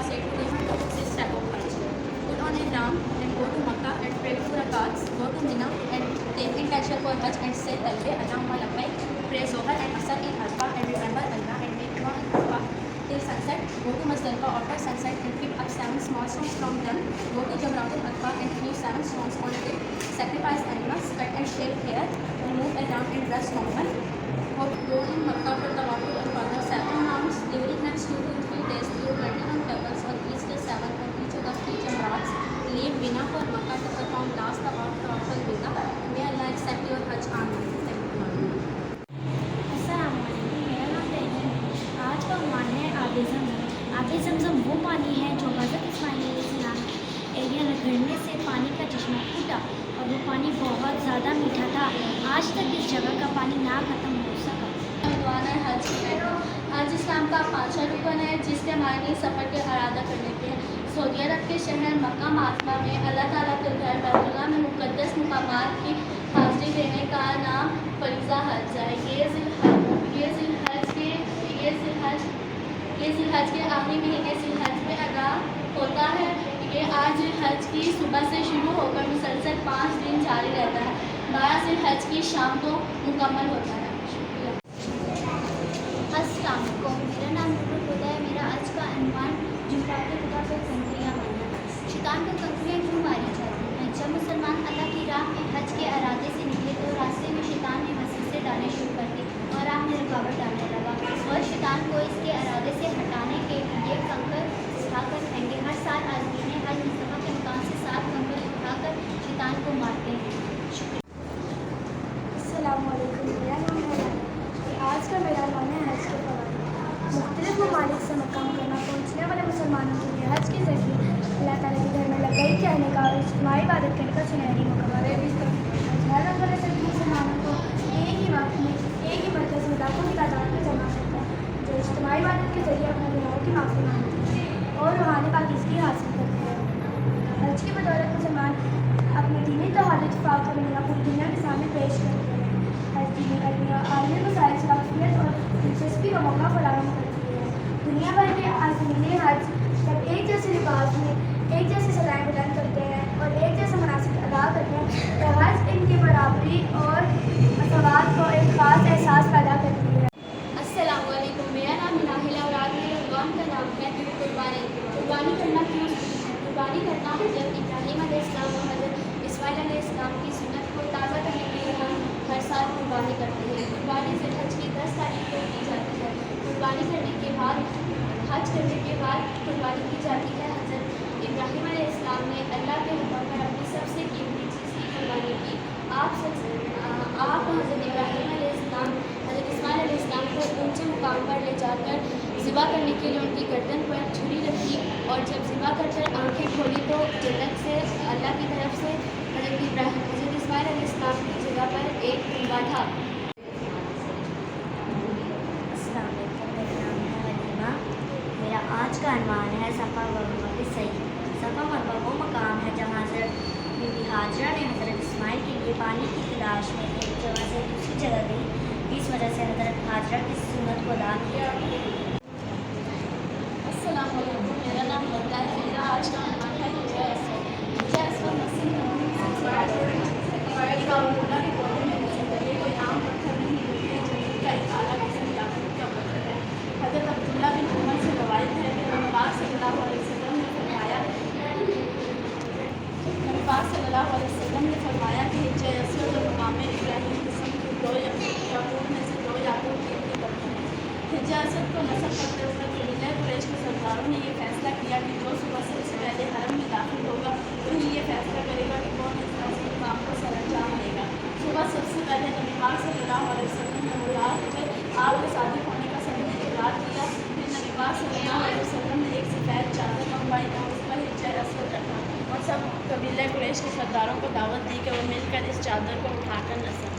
say to them this type of Hajj. Put on ihram and go to Makkah and pray 2 rakats, go to Mina and take intention for Hajj and say Talbiyah Allahumma labbaik, pray Zohar and Asr in Arafah and remember Allah and make dua in Arafah till sunset. Go to Muzdalifah after sunset and pick up 7 small stones from them. Go to Jamratul Aqaba and throw 7 stones on it. Sacrifice animals, cut and shave hair, remove around and dress normal. Go in Makkah for Tawaful Ifadah 7 rounds. During next 2 to 3 days, throw 21 pebbles on each day 7 on each of the 3 Jamrats. Leave Mina for Makkah to perform last Tawaf Tawaful Wida. May Allah accept your Hajj. Amin. Thank you. अस्सलामुअलैकुम, मेरा नाम तैयब है। आज का उन्वान है आब ज़मज़म। आब ज़मज़म वो पानी है जो हज़रत इस्माइल अलैहिस्सलाम एरिया रगड़ने से पानी का चश्मा फूटा और वो पानी बहुत ज़्यादा मीठा था। आज तक इस जगह का पानी ना ख़त्म हो सका। उन्वान है हज की। हज इस्लाम का 5वां रुकन है जिसके मायने सफ़र के इरादा करने के हैं। सऊदी अरब के शहर मक्का मुअत्तमा में अल्लाह ताला के घर बैतुल्लाह में मुक़द्दस मकामात की हाज़िरी देने का नाम फ़रीज़ा हज है। ये ज़िलहज के आखिरी महीने ज़िलहज में अदा होता है। ये आज हज की सुबह से शुरू होकर मुसलसल 5 दिन जारी रहता है। 12 ज़िलहज की शाम को मुकम्मल होता है। अस्सलाम वालेकुम, मेरा नाम नूरुल हुदा है। मेरा आज का उन्वान जुमरात खुदा को कंकरियाँ मारना है। शैतान को कंकरियाँ क्यों मारी जाती हैं? जब मुसलमान अल्लाह की राह में हज के इरादे से निकले तो रास्ते में शैतान ने वसवसे डालने शुरू कर दी और राह में रुकावट डालने लगा और शैतान को इसके इरादे से हटाने के लिए कंकर उठाकर फेंके। हर साल आज़मीन हज मुस्तफ़ा के मकान से 7 कंकर उठाकर शैतान को मारते हैं। अस्सलाम वालेकुम, मेरा नाम है रानी। आज का मेरा नाम है हज के फ़वाइद। मुख्तलिफ ममालिक से मक्का मुकर्रमा पहुँचने वाले मुसलमानों के लिए हज के ज़रिए अल्लाह ताला के घर में लब्बैक कहने का और इज्तिमाई इबादत करने का सुनहरी मौका है। हर अव्वल सभी मुसलमानों को एक ही वक्त में एक ही मरकज़ में लाखों की तादाद में जमा करता है जो इज्तिमाई इबादत के ज़रिए अपने गुनाहों की माफ़ी मांगते हैं और रूहानी पाकीज़गी हासिल करते हैं। हज की बदौलत मुसलमान अपने दीनी तौहीद इत्तिफ़ाक़ का नमूना पूरी दुनिया के सामने पेश करते हैं। हज दीनी अलमिया आलिम मसाइल से वाक़फ़ियत और दिलचस्पी का मौका फराहम करती है। दुनिया भर के आज़मीन हज जब एक जैसे लिबास में एक जैसी सलाएँ बुलंद करते हैं और एक जैसे मनासिक अदा करते हैं तो हज इनकी बराबरी और मसवात को एक ख़ास एहसास पैदा करती है। अस्सलाम वालेकुम, मेरा नाम नाहिल है और आज मेरे उन्वान का नाम है कुर्बानी। कुर्बानी करना क्यों ज़रूरी है? कुर्बानी करना हज़रत इब्राहीम अलैहिस्सलाम और हज़रत इस्माइल अलैहिस्सलाम की सुन्नत को ताज़ा करने के लिए हम हर साल कुर्बानी करते हैं। कुर्बानी ज़िलहज की 10 तारीख को की जाती है। कुर्बानी करने के बाद हज करने के बाद कुर्बानी की जाती है। हज़रत इब्राहीम अलैहिस्सलाम ने अल्लाह के हुक्म पर अपनी सबसे कीमती चीज़ की कुर्बानी की। आप हज़रत इब्राहीम अलैहिस्सलाम हज़रत इस्माइल अलैहिस्सलाम को ऊंचे मुकाम पर ले जाकर ज़िबा करने के लिए उनकी गर्दन पर छुरी रखी और जब ज़िबा करकर आंखें खोली तो जन्नत से अल्लाह की तरफ से हज़रत इस्माइल अलैहिस्सलाम की जगह पर एक कुआं था। अस्सलाम वालेकुम, मेरा नाम है हलीमा। मेरा आज का उन्वान है सफ़ा व मरवा के सही। सफ़ा मरवा वो मकाम है जहाँ हज़रत बीबी हाजरा ने हज़रत इस्माइल के लिए पानी की तलाश में एक जगह से दूसरी जगह गई। इस वजह से हज़रत हाजरा की सुन्नत को अदा किया। अस्सलाम वालेकुम, मेरा नाम लता है। मेरा आज का उन्वान है हिज्जा असवद। हिज्जा असवद मसीह नबी का उन्होंने भी पौधे में नजर लगे कोई आम पत्थर नहीं होते जमीन का एक आला किस्म याकूत का पत्थर है। हज़रत अब्दुल्ला बिन उमर से रवायत है कि नबी पाक सल्लल्लाहु अलैहि वसल्लम ने फरमाया कि हिज्जा असवद और मकाम इब्राहीम किस्म के 2 याकूत में से 2 याकूत कीमती पत्थर हैं। हिज्जा असवद को नस्ब करते हुए कबीला कुरैश के सरदारों ने यह फैसला किया कि जो सुबह सबसे पहले हरम में दाखिल होगा वही ये फैसला करेगा कि कौन इस फैसले काम को सरअंजाम देगा। सुबह सबसे पहले नबी पाक सल्लल्लाहु अलैहि वसल्लम ने मुराद होकर आपके सादिक होने का समझ इकरार किया। फिर नबी पाक सल्लल्लाहु अलैहि वसल्लम ने एक सफ़ेद चादर मंगवाई और उस पर हिज्जा असवद रखा और सब कबीला कुरैश के सरदारों को दावत दी कि वो मिलकर इस चादर को उठाकर नस्ल